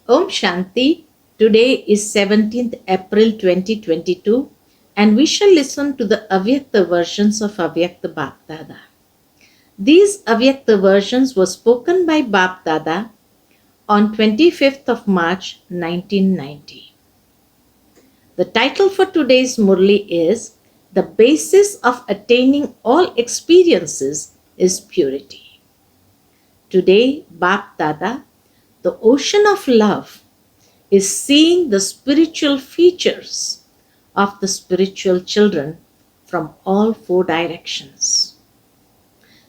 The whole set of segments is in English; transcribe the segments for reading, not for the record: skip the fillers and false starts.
Om Shanti. Today is 17th April 2022 and we shall listen to the Avyakta versions of Avyakta Bap Dada. These Avyakta versions were spoken by Bap Dada on 25th of March 1990. The title for today's Murli is The Basis of Attaining All Experiences is Purity. Today, Bap Dada, the ocean of love, is seeing the spiritual features of the spiritual children from all four directions.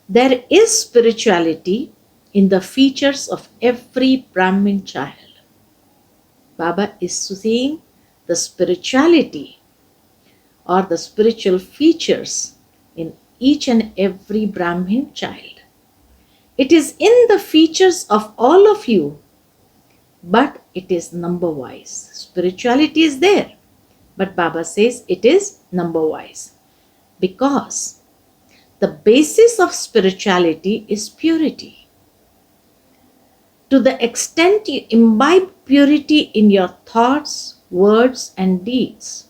There is spirituality in the features of every Brahmin child. Baba is seeing the spirituality or the spiritual features in each and every Brahmin child. It is in the features of all of you, but it is number-wise. Spirituality is there, but Baba says it is number-wise because the basis of spirituality is purity. To the extent you imbibe purity in your thoughts, words, and deeds,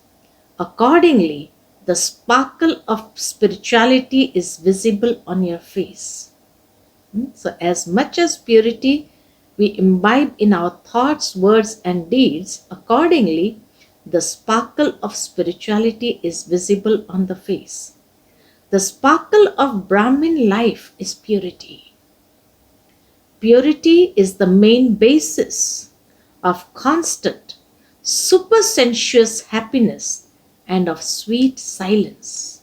accordingly, the sparkle of spirituality is visible on your face. So, as much as purity we imbibe in our thoughts, words, and deeds, accordingly, the sparkle of spirituality is visible on the face. The sparkle of Brahmin life is purity. Purity is the main basis of constant, supersensuous happiness and of sweet silence.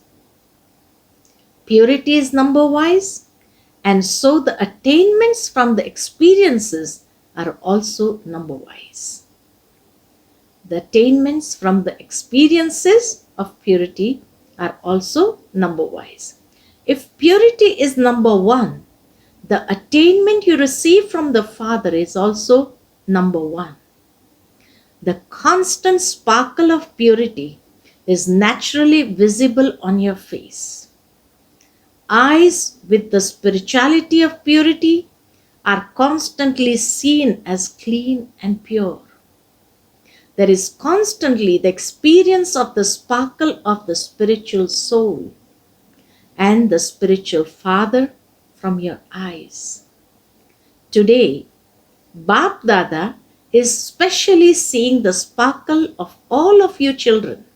Purity is number-wise, and so the attainments from the experiences are also number-wise. The attainments from the experiences of purity are also number-wise. If purity is number one, the attainment you receive from the Father is also number one. The constant sparkle of purity is naturally visible on your face. Eyes with the spirituality of purity are constantly seen as clean and pure. There is constantly the experience of the sparkle of the spiritual soul and the spiritual Father from your eyes. Today, Bap Dada is specially seeing the sparkle of all of you children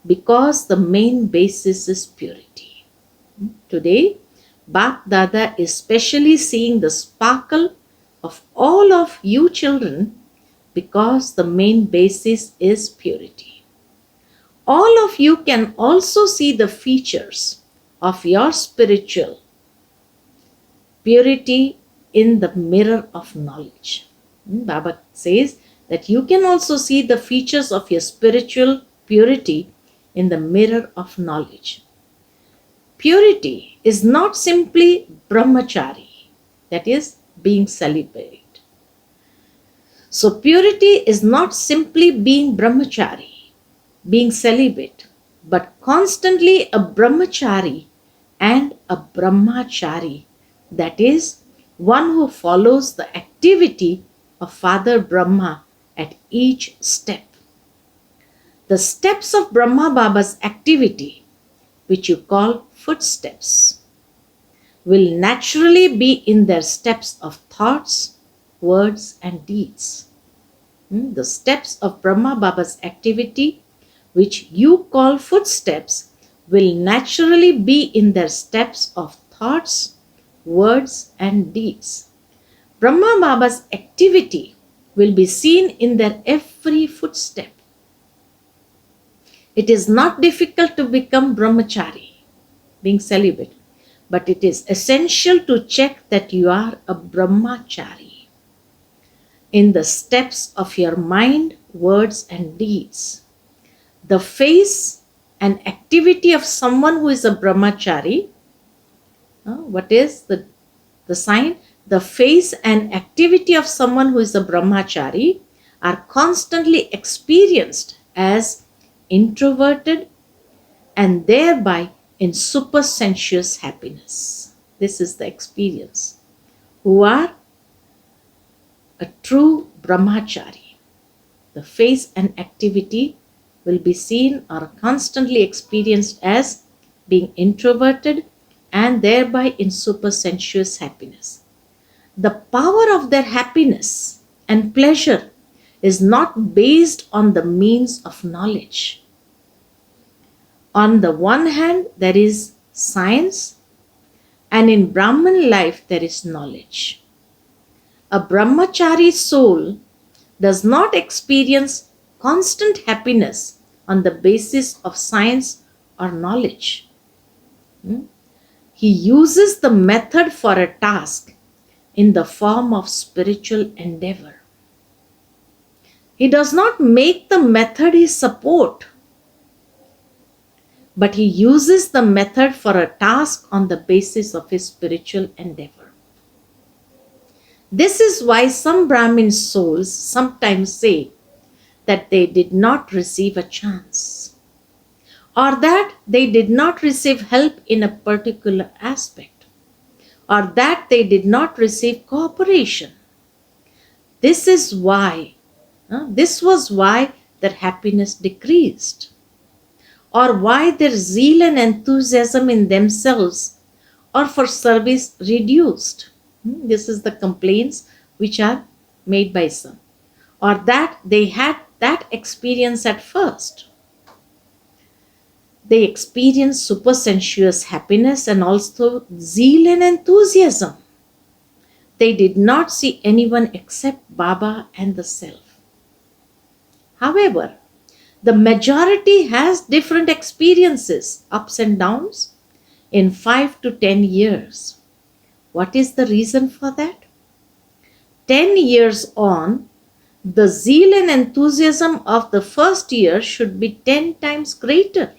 because the main basis is purity. Today, Bap Dada is specially seeing the sparkle of all of you children because the main basis is purity. All of you can also see the features of your spiritual purity in the mirror of knowledge. Baba says that you can also see the features of your spiritual purity in the mirror of knowledge. Purity is not simply brahmachari, that is, being celibate. So purity is not simply being brahmachari, being celibate, but constantly a brahmachari and a brahmachari, that is, one who follows the activity of Father Brahma at each step. The steps of Brahma Baba's activity, which you call footsteps, will naturally be in their steps of thoughts, words, and deeds. The steps of Brahma Baba's activity, which you call footsteps, will naturally be in their steps of thoughts, words, and deeds. Brahma Baba's activity will be seen in their every footstep. It is not difficult to become brahmachari, being celibate, but it is essential to check that you are a brahmachari in the steps of your mind, words, and deeds. The face and activity of someone who is a brahmachari, what is the sign? The face and activity of someone who is a brahmachari are constantly experienced as introverted and thereby in supersensuous happiness. This is the experience. Who are a true brahmachari. The face and activity will be seen or constantly experienced as being introverted and thereby in supersensuous happiness. The power of their happiness and pleasure is not based on the means of knowledge. On the one hand, there is science, and in Brahman life, there is knowledge. A brahmachari soul does not experience constant happiness on the basis of science or knowledge. He uses the method for a task in the form of spiritual endeavor. He does not make the method his support, but he uses the method for a task on the basis of his spiritual endeavor. This is why some Brahmin souls sometimes say that they did not receive a chance, or that they did not receive help in a particular aspect, or that they did not receive cooperation. This was why their happiness decreased, or why their zeal and enthusiasm in themselves or for service reduced. This is the complaints which are made by some, or that they had that experience at first. They experienced supersensuous happiness and also zeal and enthusiasm. They did not see anyone except Baba and the self. However, the majority has different experiences, ups and downs, in 5 to 10 years. What is the reason for that? 10 years on, the zeal and enthusiasm of the first year should be 10 times greater.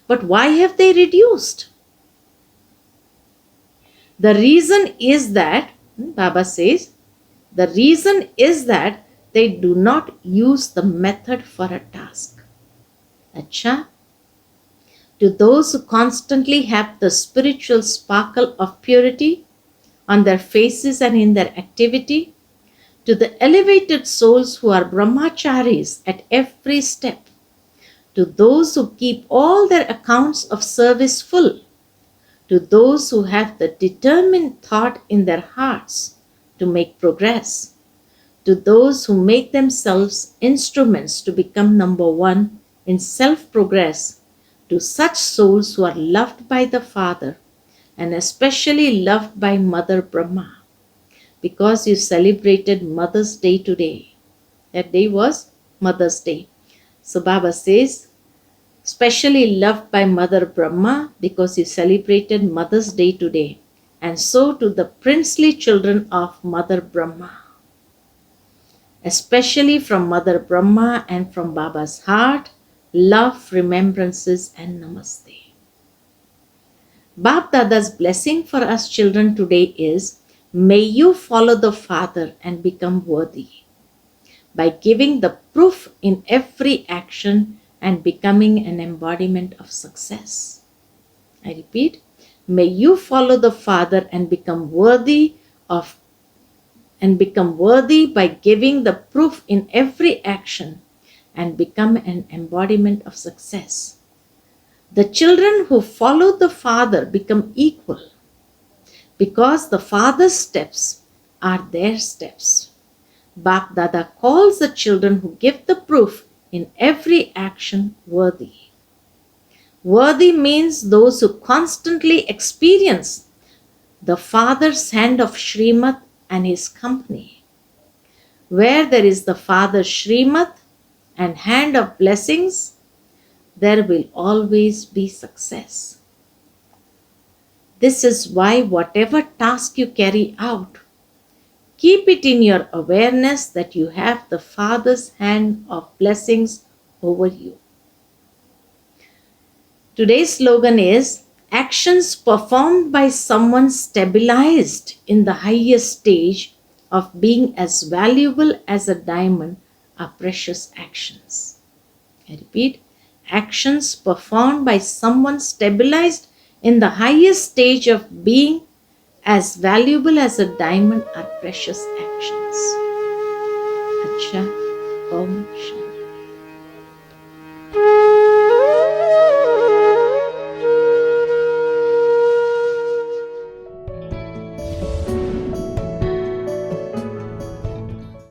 But why have they reduced? The reason is that, Baba says, the reason is that they do not use the method for a task. Acha, to those who constantly have the spiritual sparkle of purity on their faces and in their activity, to the elevated souls who are brahmacharis at every step, to those who keep all their accounts of service full, to those who have the determined thought in their hearts to make progress, to those who make themselves instruments to become number one in self-progress, to such souls who are loved by the Father and especially loved by Mother Brahma, because you celebrated Mother's Day today. That day was Mother's Day. So Baba says, specially loved by Mother Brahma because you celebrated Mother's Day today, and so to the princely children of Mother Brahma, especially from Mother Brahma and from Baba's heart, love, remembrances and namaste. Bap Dada's blessing for us children today is, may you follow the Father and become worthy by giving the proof in every action and becoming an embodiment of success. I repeat, may you follow the Father and become worthy by giving the proof in every action and become an embodiment of success. The children who follow the Father become equal because the Father's steps are their steps. Bap Dada calls the children who give the proof in every action worthy. Worthy means those who constantly experience the Father's hand of Srimad and his company. Where there is the Father's Srimad and hand of blessings, there will always be success. This is why whatever task you carry out, keep it in your awareness that you have the Father's hand of blessings over you. Today's slogan is, actions performed by someone stabilized in the highest stage of being as valuable as a diamond are precious actions. I repeat, actions performed by someone stabilized in the highest stage of being as valuable as a diamond are precious actions. Acha, Om Shanti.